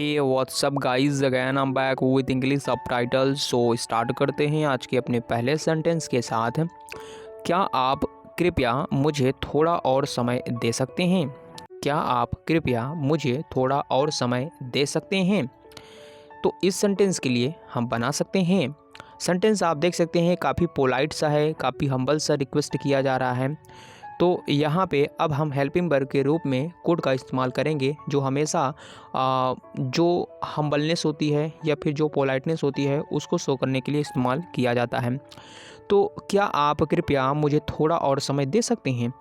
Hey what's up guys, again I am back with English subtitles. So start करते हैं आज के अपने पहले सेंटेंस के साथ। क्या आप कृपया मुझे थोड़ा और समय दे सकते हैं? क्या आप कृपया मुझे थोड़ा और समय दे सकते हैं? तो इस सेंटेंस के लिए हम बना सकते हैं। सेंटेंस आप देख सकते हैं काफ़ी पोलाइट सा है, काफ़ी हम्बल सा रिक्वेस्ट किया जा रहा है। तो यहाँ पे अब हम हेल्पिंग वर्ब के रूप में कुड का इस्तेमाल करेंगे, जो हमेशा जो हम्बलनेस होती है या फिर जो पोलाइटनेस होती है उसको शो करने के लिए इस्तेमाल किया जाता है। तो क्या आप कृपया मुझे थोड़ा और समय दे सकते हैं?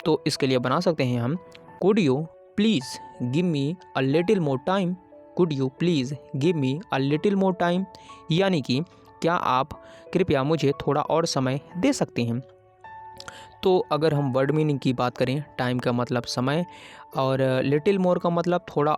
तो इसके लिए बना सकते हैं हम could you please give me a little more time. Could you please give me a little more time, यानी कि क्या आप कृपया मुझे थोड़ा और समय दे सकते हैं। तो अगर हम वर्ड मीनिंग की बात करें, टाइम का मतलब समय और लिटिल मोर का मतलब थोड़ा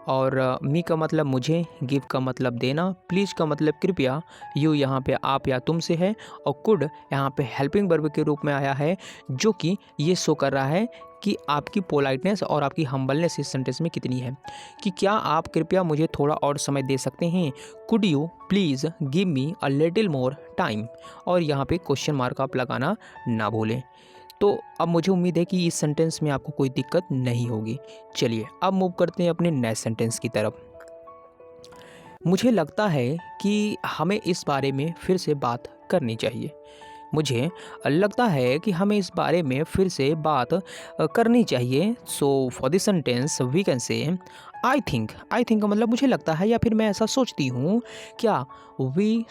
और मी का मतलब मुझे, गिव का मतलब देना, प्लीज़ का मतलब कृपया, यू यहाँ पे आप या तुम से है और कुड यहाँ पे हेल्पिंग वर्ब के रूप में आया है, जो कि ये शो कर रहा है कि आपकी पोलाइटनेस और आपकी हम्बलनेस इस सेंटेंस में कितनी है। कि क्या आप कृपया मुझे थोड़ा और समय दे सकते हैं? Could you please give me a little more time. और यहाँ पे क्वेश्चन मार्क आप लगाना ना भूलें। तो अब मुझे उम्मीद है कि इस सेंटेंस में आपको कोई दिक्कत नहीं होगी। चलिए अब मूव करते हैं अपने नेक्स्ट सेंटेंस की तरफ। मुझे लगता है कि हमें इस बारे में फिर से बात करनी चाहिए। मुझे लगता है कि हमें इस बारे में फिर से बात करनी चाहिए। So for this sentence we can say I think का मतलब मुझे लगता है या फिर मैं ऐसा सोचती हूँ। क्या वी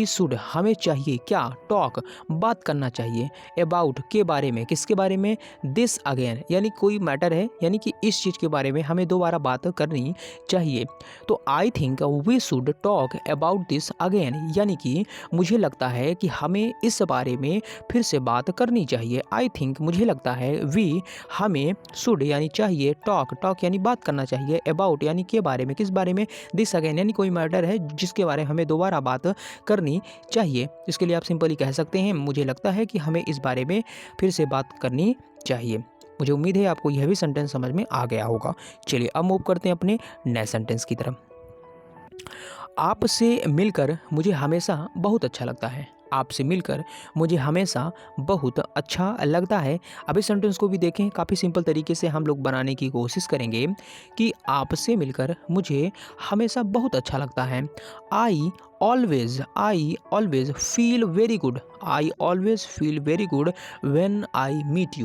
शुड हमें चाहिए क्या टॉक बात करना चाहिए अबाउट के बारे में, किसके बारे में, दिस अगेन, यानी कोई मैटर है, यानी कि इस चीज़ के बारे में हमें दोबारा बात करनी चाहिए। तो I think we should talk about this again, यानी कि मुझे लगता है कि हमें इस बारे में फिर से बात करनी चाहिए। आई थिंक मुझे लगता है, वी हमें, शुड यानी चाहिए, टॉक यानी बात करना चाहिए, अबाउट यानी के बारे में, किस बारे में, दिस अगेन यानी कोई मैटर है जिसके बारे में हमें दोबारा बात करनी चाहिए। इसके लिए आप सिंपली कह सकते हैं मुझे लगता है कि हमें इस बारे में फिर से बात करनी चाहिए। मुझे उम्मीद है आपको यह भी सेंटेंस समझ में आ गया होगा। चलिए अब मूव करते हैं अपने नेक्स्ट सेंटेंस की तरफ। आपसे मिलकर मुझे हमेशा बहुत अच्छा लगता है। आपसे मिलकर मुझे हमेशा बहुत अच्छा लगता है। अब इस सेंटेंस को भी देखें, काफ़ी सिंपल तरीके से हम लोग बनाने की कोशिश करेंगे कि आपसे मिलकर मुझे हमेशा बहुत अच्छा लगता है। I always feel very good. I always feel very good when I meet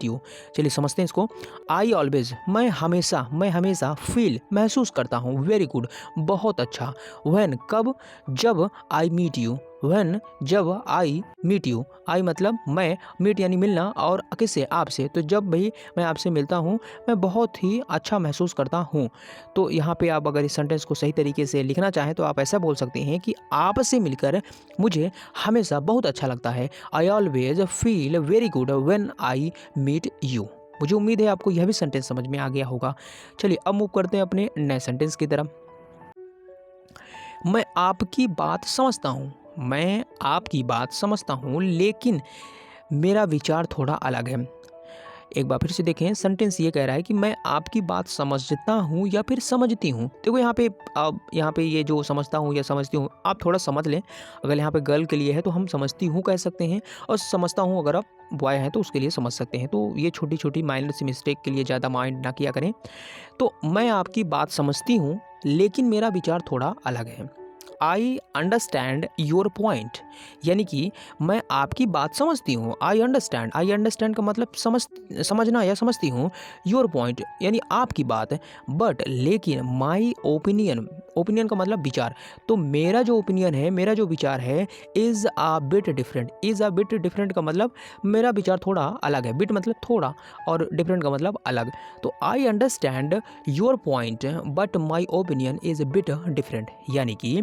you. चलिए समझते हैं इसको। आई ऑलवेज मैं हमेशा फील महसूस करता हूँ, वेरी गुड बहुत अच्छा, व्हेन कब, जब, आई मीट यू, व्हेन जब आई मीट यू, आई मतलब मैं, मीट यानी मिलना, और किससे, आपसे, तो जब भी मैं आपसे मिलता हूँ मैं बहुत ही अच्छा महसूस करता हूँ। तो यहाँ पे आप अगर इस सेंटेंस को सही तरीके से लिखना चाहें तो आप ऐसा बोल सकते हैं कि आपसे मिलकर मुझे हमेशा बहुत अच्छा लगता है। I always feel very good when I meet you. मुझे उम्मीद है आपको यह भी सेंटेंस समझ में आ गया होगा। चलिए अब मूव करते हैं अपने नए सेंटेंस की तरफ। मैं आपकी बात समझता हूँ लेकिन मेरा विचार थोड़ा अलग है। एक बार फिर से देखें, सेंटेंस ये कह रहा है कि मैं आपकी बात समझता हूँ या फिर समझती हूँ। देखो यहाँ पे ये जो समझता हूँ या समझती हूँ आप थोड़ा समझ लें। अगर यहाँ पे गर्ल के लिए है तो हम समझती हूँ कह सकते हैं, और समझता हूँ अगर आप बॉय हैं तो उसके लिए समझ सकते हैं। तो ये छोटी छोटी माइनर सी मिस्टेक के लिए ज़्यादा माइंड ना किया करें। तो मैं आपकी बात समझती हूँ लेकिन मेरा विचार थोड़ा अलग है। आई अंडरस्टैंड योर पॉइंट, यानी कि मैं आपकी बात समझती हूँ। आई अंडरस्टैंड का मतलब समझना या समझती हूँ। योर पॉइंट यानी आपकी बात, बट लेकिन माई ओपिनियन का मतलब विचार। तो मेरा जो ओपिनियन है, मेरा जो विचार है, इज़ अ बिट डिफरेंट का मतलब मेरा विचार थोड़ा अलग है। बिट मतलब थोड़ा और डिफरेंट का मतलब अलग। तो I understand your point but my opinion is bit different, यानी कि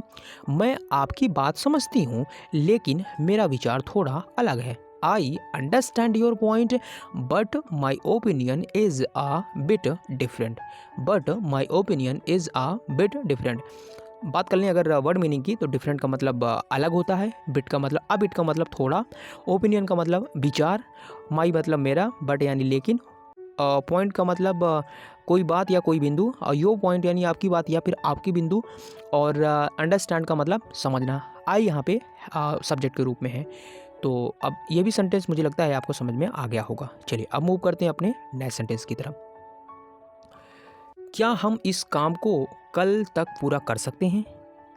मैं आपकी बात समझती हूँ लेकिन मेरा विचार थोड़ा अलग है। I understand your point but my opinion is a bit different. बात कर लें अगर वर्ड मीनिंग की, तो डिफरेंट का मतलब अलग होता है, बिट का मतलब थोड़ा, ओपिनियन का मतलब विचार, माई मतलब मेरा, बट यानी लेकिन, पॉइंट का मतलब कोई बात या कोई बिंदु, और योर पॉइंट यानी आपकी बात या फिर आपकी बिंदु, और अंडरस्टैंड का मतलब समझना। आई यहाँ पे सब्जेक्ट के रूप में है। तो अब ये भी सेंटेंस मुझे लगता है आपको समझ में आ गया होगा। चलिए अब मूव करते हैं अपने नेक्स्ट सेंटेंस की तरफ। क्या हम इस काम को कल तक पूरा कर सकते हैं?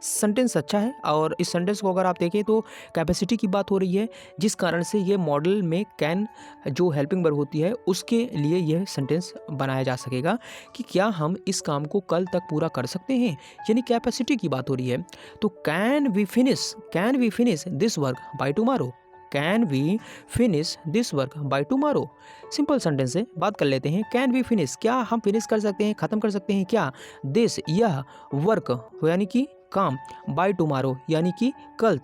सेंटेंस अच्छा है, और इस सेंटेंस को अगर आप देखें तो कैपेसिटी की बात हो रही है, जिस कारण से ये मॉडल में कैन जो हेल्पिंग वर्ब होती है उसके लिए यह सेंटेंस बनाया जा सकेगा कि क्या हम इस काम को कल तक पूरा कर सकते हैं, यानी कैपेसिटी की बात हो रही है। तो can we finish this work by tomorrow, can we finish this work by tomorrow. Simple sentence है, बात कर लेते हैं। कैन वी फिनिश, क्या हम फिनिश कर सकते हैं, खत्म कर सकते हैं क्या, दिस यह, वर्क यानी कि काम, बाय टुमारो यानी कि कल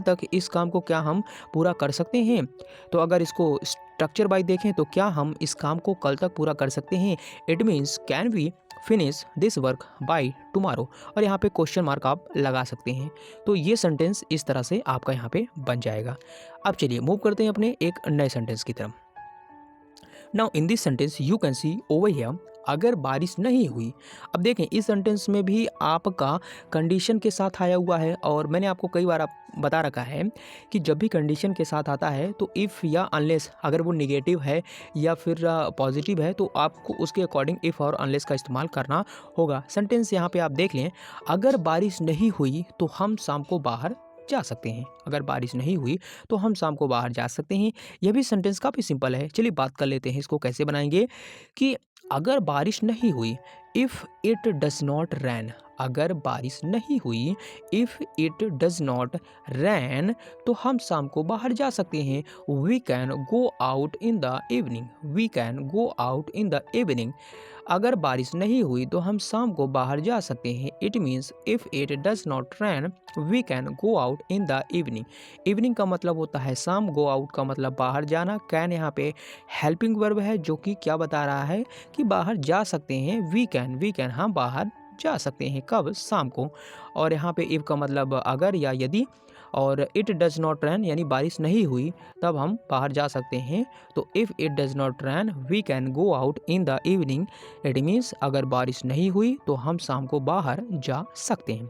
तक इस काम को क्या हम पूरा कर सकते हैं। तो अगर इसको स्ट्रक्चर बाय देखें तो क्या हम इस काम को कल तक पूरा कर सकते हैं, it means can we finish this work by tomorrow, और यहाँ पे क्वेश्चन मार्क आप लगा सकते हैं। तो ये सेंटेंस इस तरह से आपका यहाँ पे बन जाएगा। अब चलिए मूव करते हैं अपने एक नए सेंटेंस की तरफ। Now in this sentence you can see over here, अगर बारिश नहीं हुई। अब देखें इस सेंटेंस में भी आपका कंडीशन के साथ आया हुआ है, और मैंने आपको कई बार बता रखा है कि जब भी कंडीशन के साथ आता है तो इफ़ या अनलेस, अगर वो निगेटिव है या फिर पॉजिटिव है तो आपको उसके अकॉर्डिंग इफ़ और अनलेस का इस्तेमाल करना होगा। सेंटेंस यहाँ पे आप देख लें, अगर बारिश नहीं हुई तो हम शाम को बाहर जा सकते हैं। अगर बारिश नहीं हुई तो हम शाम को बाहर जा सकते हैं। यह भी सेंटेंस काफ़ी सिंपल है। चलिए बात कर लेते हैं इसको कैसे बनाएंगे कि अगर बारिश नहीं हुई, if it does not rain, अगर बारिश नहीं हुई, if it does not rain, तो हम शाम को बाहर जा सकते हैं। We can go out in the evening, we can go out in the evening, अगर बारिश नहीं हुई तो हम शाम को बाहर जा सकते हैं। It means if it does not rain we can go out in the evening. Evening का मतलब होता है शाम, गो आउट का मतलब बाहर जाना। कैन यहाँ पे हेल्पिंग वर्ब है जो कि क्या बता रहा है कि बाहर जा सकते हैं। वी कैन हम बाहर जा सकते हैं, कब, शाम को। और यहाँ पे इफ़ का मतलब अगर या यदि, और इट डज नॉट रैन यानी बारिश नहीं हुई तब हम बाहर जा सकते हैं। तो if it does not rain we can go out in the evening, it means अगर बारिश नहीं हुई तो हम शाम को बाहर जा सकते हैं।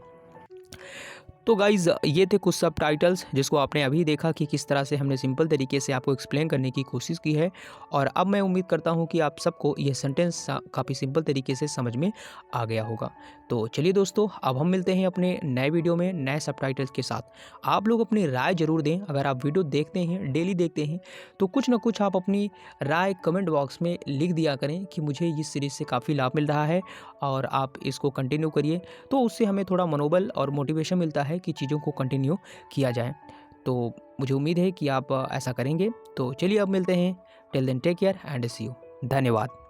तो गाइज़ ये थे कुछ सब टाइटल्स जिसको आपने अभी देखा कि किस तरह से हमने सिंपल तरीके से आपको एक्सप्लेन करने की कोशिश की है, और अब मैं उम्मीद करता हूँ कि आप सबको ये सेंटेंस काफ़ी सिंपल तरीके से समझ में आ गया होगा। तो चलिए दोस्तों, अब हम मिलते हैं अपने नए वीडियो में नए सब टाइटल्स के साथ। आप लोग अपनी राय ज़रूर दें। अगर आप वीडियो देखते हैं, डेली देखते हैं, तो कुछ ना कुछ आप अपनी राय कमेंट बॉक्स में लिख दिया करें कि मुझे इस सीरीज़ से काफ़ी लाभ मिल रहा है और आप इसको कंटिन्यू करिए। तो उससे हमें थोड़ा मनोबल और मोटिवेशन मिलता है कि चीज़ों को कंटिन्यू किया जाए। तो मुझे उम्मीद है कि आप ऐसा करेंगे। तो चलिए अब मिलते हैं। Till then take care and see you. धन्यवाद।